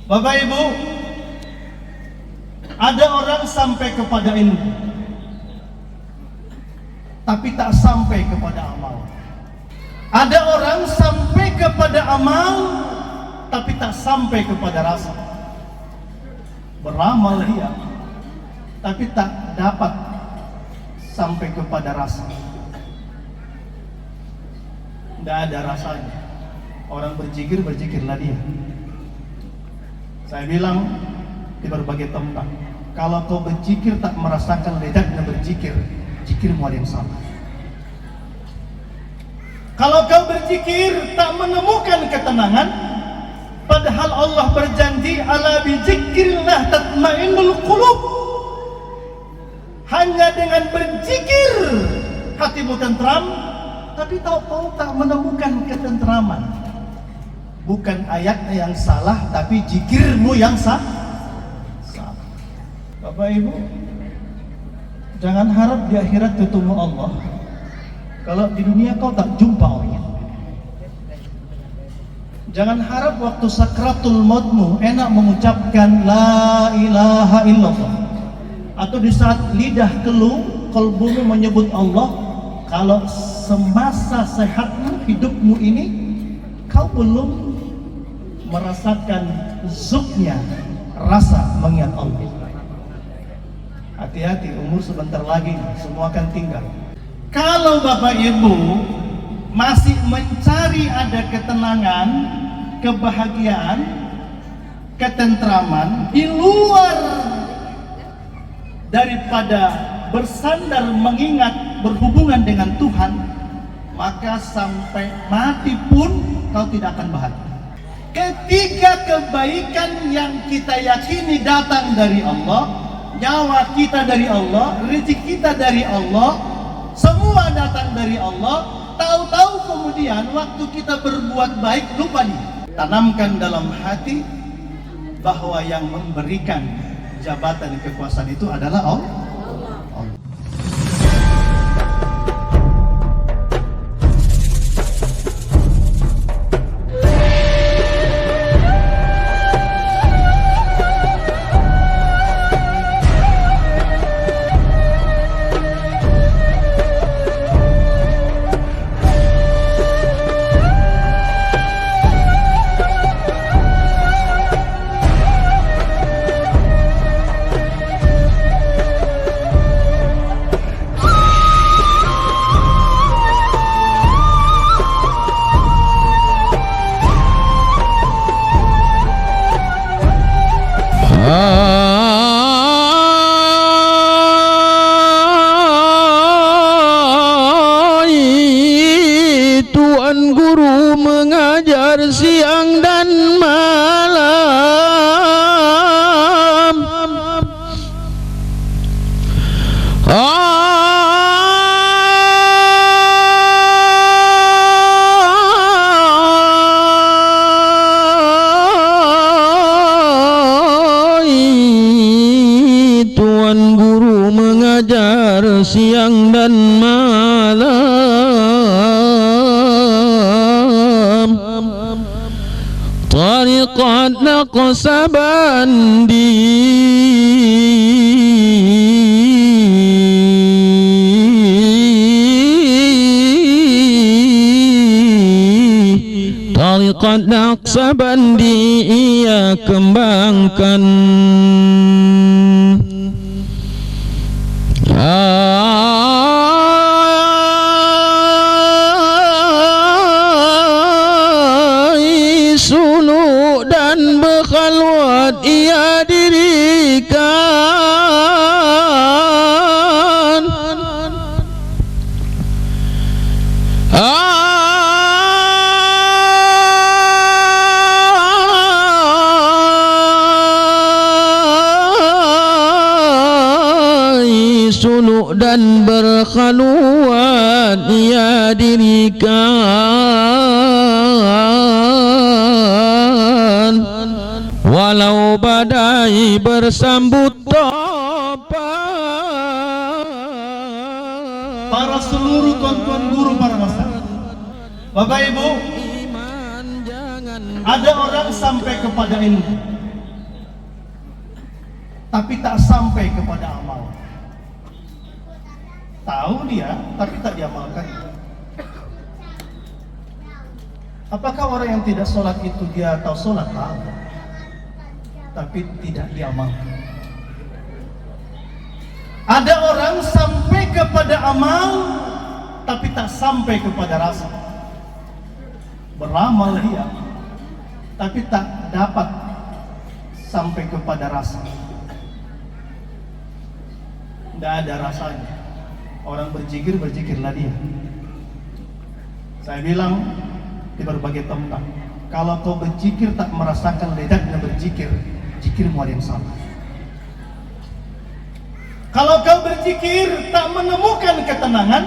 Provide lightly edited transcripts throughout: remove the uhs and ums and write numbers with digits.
Bapak Ibu, ada orang sampai kepada ilmu tapi tak sampai kepada amal. Ada orang sampai kepada amal tapi tak sampai kepada rasa. Beramal dia tapi tak dapat sampai kepada rasa. Tidak ada rasanya. Orang berzikir, berzikirlah dia. Saya bilang di berbagai tempat, kalau kau berzikir tak merasakan lezatnya berzikir, zikirmu ada yang salah. Kalau kau berzikir tak menemukan ketenangan, padahal Allah berjanji ala bizikrillah tatmainnul qulub. Hanya dengan berzikir hatimu tentram, tapi tahu-tahu tak menemukan ketentraman. Bukan ayatnya yang salah, tapi zikirmu yang salah. Bapak Ibu, jangan harap di akhirat ketemu Allah kalau di dunia kau tak jumpa Allah. Jangan harap waktu sakratul mautmu enak mengucapkan la ilaha illallah, atau di saat lidah keluh kalbumu menyebut Allah, kalau semasa sehatmu hidupmu ini kau belum merasakan zuknya rasa mengingat Allah. Hati-hati, umur sebentar lagi semua akan tinggal. Kalau Bapak Ibu masih mencari ada ketenangan, kebahagiaan, ketentraman di luar daripada bersandar mengingat berhubungan dengan Tuhan, maka sampai mati pun kau tidak akan bahagia. Ketika kebaikan yang kita yakini datang dari Allah, nyawa kita dari Allah, rezeki kita dari Allah, semua datang dari Allah, tahu-tahu kemudian waktu kita berbuat baik lupa nih. Tanamkan dalam hati bahwa yang memberikan jabatan kekuasaan itu adalah Allah. Tuan guru mengajar siang dan malam. Tuan guru mengajar siang dan malam. Tariqat Naqsabandi, Tariqat Naqsabandi ia kembangkan. Suluk dan berkhalwat ia dirikan. Suluk dan berkhalwat ia dirikan. Walau badai bersambut topan. Para seluruh tuan-tuan guru, para masyarakat, Bapak Ibu, ada orang sampai kepada ilmu tapi tak sampai kepada amal. Tahu dia, tapi tak diamalkan. Apakah orang yang tidak sholat itu dia tahu sholat? Tahu, tapi tidak diamalkan. Ada orang sampai kepada amal, tapi tak sampai kepada rasa. Beramal dia, tapi tak dapat sampai kepada rasa. Tidak ada rasanya. Orang berzikir, berzikirlah dia. Saya bilang di berbagai tempat, kalau kau berzikir tak merasakan lezatnya berzikir, zikirmu ada yang salah. Kalau kau berzikir tak menemukan ketenangan,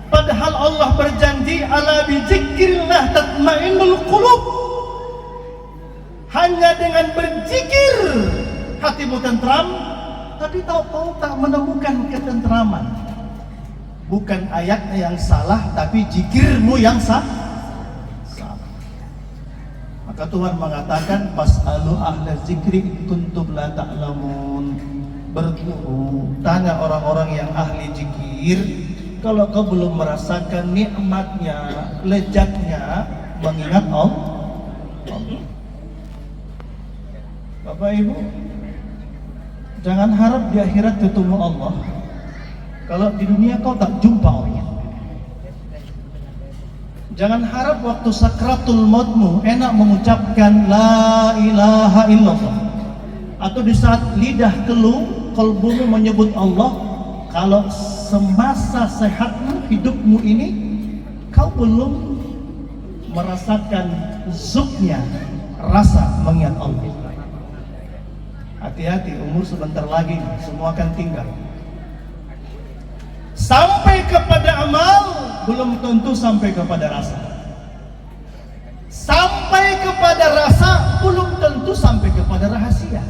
padahal Allah berjanji ala bizikrillah tatmainnul qulub. Hanya dengan berzikir hatimu tentram, tapi tahu tak menemukan ketentraman. Bukan ayatnya yang salah, tapi zikirmu yang salah. Maka Tuhan mengatakan fas'alu ahla zikri kuntum la ta'lamun. Berguru, tanya orang-orang yang ahli zikir, kalau kau belum merasakan nikmatnya, lezatnya mengingat Allah. Bapak Ibu, jangan harap di akhirat ketemu Allah kalau di dunia kau tak jumpa Allah. Jangan harap waktu sakratul mautmu enak mengucapkan la ilaha illallah, atau di saat lidah keluh kalbumu menyebut Allah, kalau semasa sehatmu, hidupmu ini kau belum merasakan zuknya, rasa mengingat Allah. Hati-hati, umur sebentar lagi semua akan tinggal. Sampai kepada amal belum tentu sampai kepada rasa. Sampai kepada rasa belum tentu sampai kepada rahasia.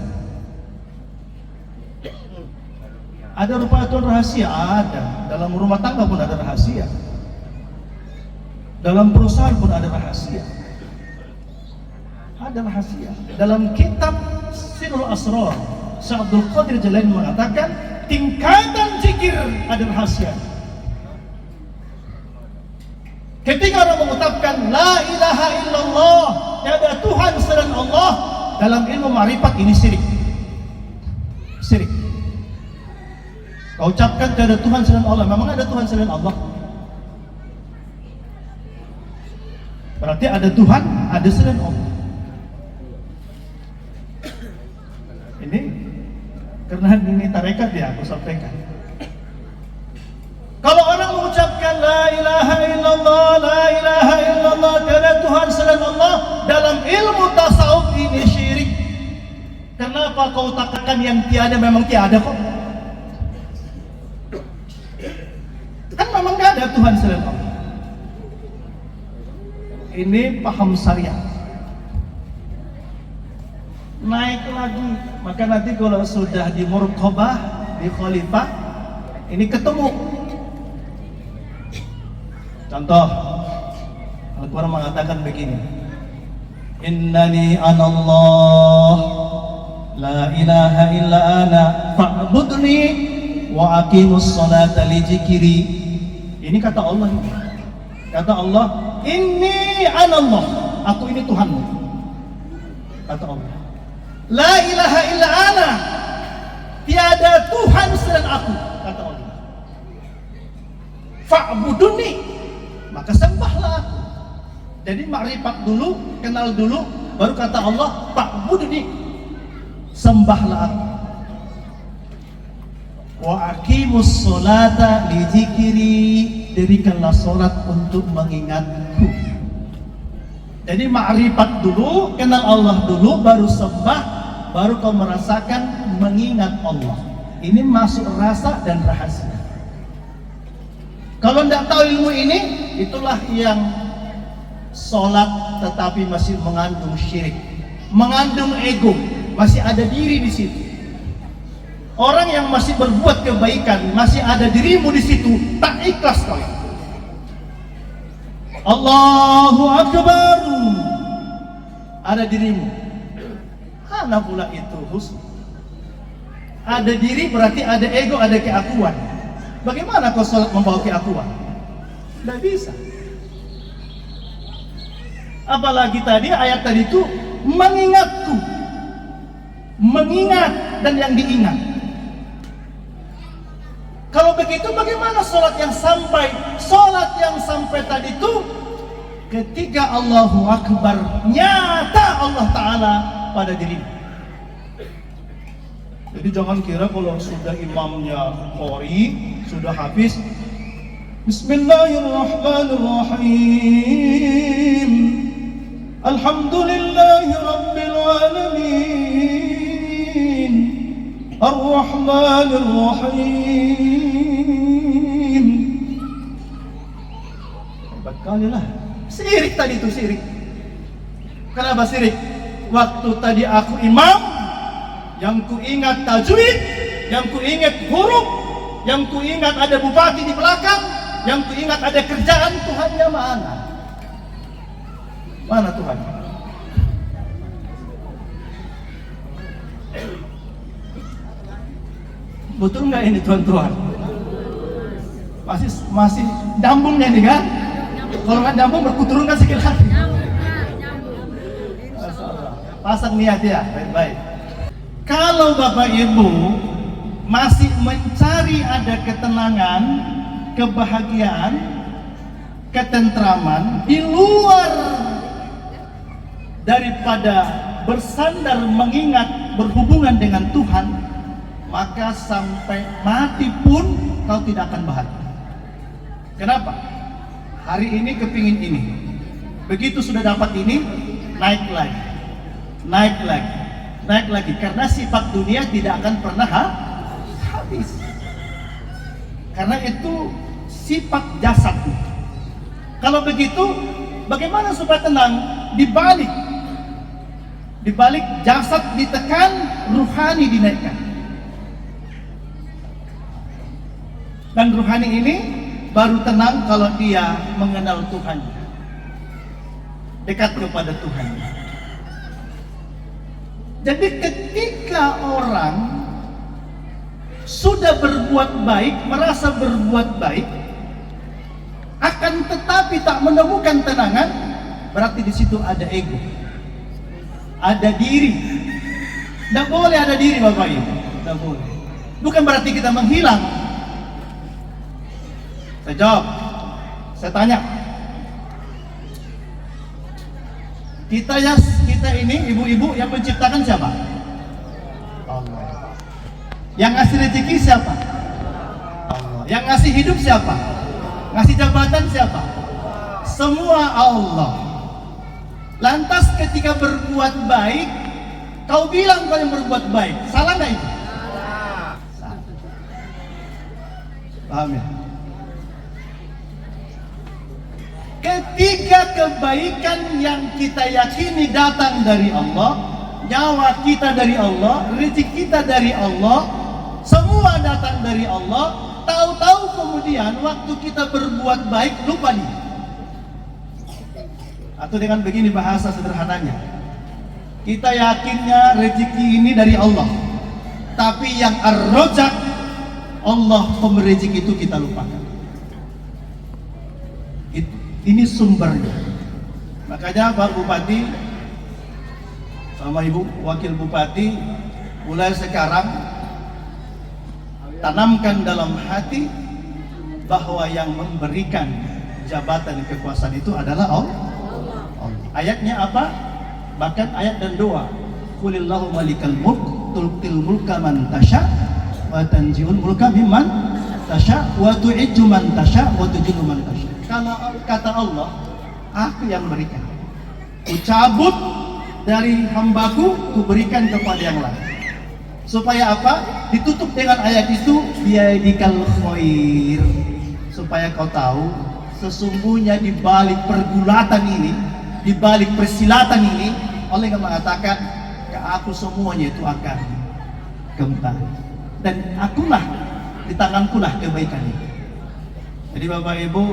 Ada rupanya rahasia? Ada. Dalam rumah tangga pun ada rahasia. Dalam perusahaan pun ada rahasia. Ada rahasia. Dalam kitab Sirrul Asrar, Syekh Abdul Qadir Jailani mengatakan tingkatan zikir ada rahasia. Ketika orang mengucapkan la ilaha illallah, tiada Tuhan selain Allah, dalam ilmu ma'rifat ini syirik. Syirik. Kau ucapkan tiada Tuhan selain Allah, memang ada Tuhan selain Allah? Berarti ada Tuhan, ada selain Allah. Ini karena ini tarekat ya, aku sampaikan. Kalau orang mengucapkan la ilaha illallah, la ilaha illallah, tiada Tuhan selain Allah, dalam ilmu tasawuf ini syirik. Kenapa kau katakan yang tiada memang tiada kok? Kan memang gak ada Tuhan selain Allah. Ini paham syariah. Naik lagi, maka nanti kalau sudah di murqabah, di khalifah, ini ketemu. Contoh, Al-Quran mengatakan begini, innani anallah, la ilaha illa ana, fa'budni wa aqimus salata li dzikri. Ini kata Allah ini. Kata Allah, inni anallah, aku ini Tuhanmu. Kata Allah, la ilaha illa ana, tiada Tuhan selain aku. Kata Allah, fa'buduni, maka sembahlah aku. Jadi makrifat dulu, kenal dulu, baru kata Allah, fa'buduni, sembahlah aku. Wa aqimus sholata li dzikri, dirikanlah sholat untuk mengingatku. Jadi makrifat dulu, kenal Allah dulu, baru sembah, baru kau merasakan mengingat Allah. Ini masuk rasa dan rahasia. Kalau tidak tahu ilmu ini, itulah yang sholat tetapi masih mengandung syirik, mengandung ego, masih ada diri di situ. Orang yang masih berbuat kebaikan, masih ada dirimu di situ, tak ikhlas kau. Allahu Akbar, ada dirimu. Mana pula itu husn? Ada diri berarti ada ego, ada keakuan. Bagaimana kau sholat membawa keakuan? Tidak bisa. Apalagi tadi ayat tadi itu mengingatku, mengingat dan yang diingat. Kalau begitu bagaimana sholat yang sampai? Sholat yang sampai tadi itu ketika Allahu Akbar, nyata Allah Ta'ala pada dirimu. Jadi jangan kira kalau sudah imamnya qori, sudah hafiz, Bismillahirrahmanirrahim, Alhamdulillahi Rabbil Alamin, Ar-Rahmanir-Rahim. Hebat kali lah. Sirik tadi itu, sirik. Kenapa sirik? Waktu tadi aku imam, yang ku ingat tajwid, yang ku ingat huruf, yang ku ingat ada bupati di belakang, yang ku ingat ada kerjaan. Tuhannya mana? Mana Tuhan? Betul nggak ini tuan-tuan? Masih nyambungnya nih kan? Kalau nggak nyambung berkuturun kan sikit lagi. Pasang niat ya, baik-baik. Kalau Bapak Ibu masih mencari ada ketenangan, kebahagiaan, ketentraman di luar daripada bersandar mengingat berhubungan dengan Tuhan, maka sampai mati pun kau tidak akan bahagia. Kenapa? Hari ini kepingin ini, begitu sudah dapat ini, naik lagi, naik lagi, naik lagi. Karena sifat dunia tidak akan pernah habis. Karena itu sifat jasad. Kalau begitu, bagaimana supaya tenang? Dibalik jasad ditekan, ruhani dinaikkan. Dan ruhani ini baru tenang kalau dia mengenal Tuhan, dekat kepada Tuhan. Jadi ketika orang sudah berbuat baik, merasa berbuat baik, akan tetapi tak menemukan tenangan, berarti di situ ada ego, ada diri. Tidak boleh ada diri, Bapak Ibu, tidak boleh. Bukan berarti kita menghilang. Saya jawab, saya tanya, kita ini ibu-ibu yang menciptakan siapa? Allah. Yang ngasih rezeki siapa? Allah. Yang ngasih hidup siapa? Ngasih jabatan siapa? Semua Allah. Lantas ketika berbuat baik, kau bilang kau yang berbuat baik, salah nggak itu? Salah. Paham ya? Ketika kebaikan yang kita yakini datang dari Allah, nyawa kita dari Allah, rezeki kita dari Allah, semua datang dari Allah, tahu-tahu kemudian waktu kita berbuat baik lupa nih. Atau dengan begini bahasa sederhananya, kita yakinnya rezeki ini dari Allah, tapi yang ar-razaq, Allah pemberi rezeki itu kita lupakan. Ini sumbernya. Makanya Pak Bupati sama Ibu Wakil Bupati mulai sekarang tanamkan dalam hati bahwa yang memberikan jabatan kekuasaan itu adalah Allah. Ayatnya apa? Bahkan ayat dan doa, Qulillahu malikal mulk tu'til mulka man tasha wa tanzi'ul mulka mimman tasha wa tu'izzu man tasha wa tuzillu man tasha. Kalau kata Allah, aku yang berikan, ku cabut dari hambaku, ku berikan kepada yang lain. Supaya apa? Ditutup dengan ayat itu, biadikal khair, supaya kau tahu sesungguhnya di balik pergulatan ini, di balik persilatan ini, Allah yang mengatakan ke aku semuanya itu akan kembali, dan akulah, di tangankulah kebaikan itu. Jadi Bapak Ibu,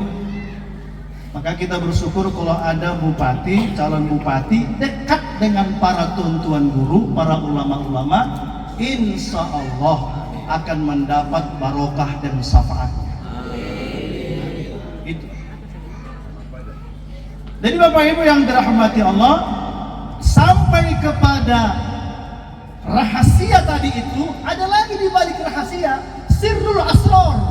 maka kita bersyukur kalau ada bupati, calon bupati dekat dengan para tuan-tuan guru, para ulama-ulama, insya Allah akan mendapat barokah dan syafaatnya. Itu. Jadi Bapak Ibu yang dirahmati Allah, sampai kepada rahasia tadi itu, ada lagi di balik rahasia, sirrul asrar.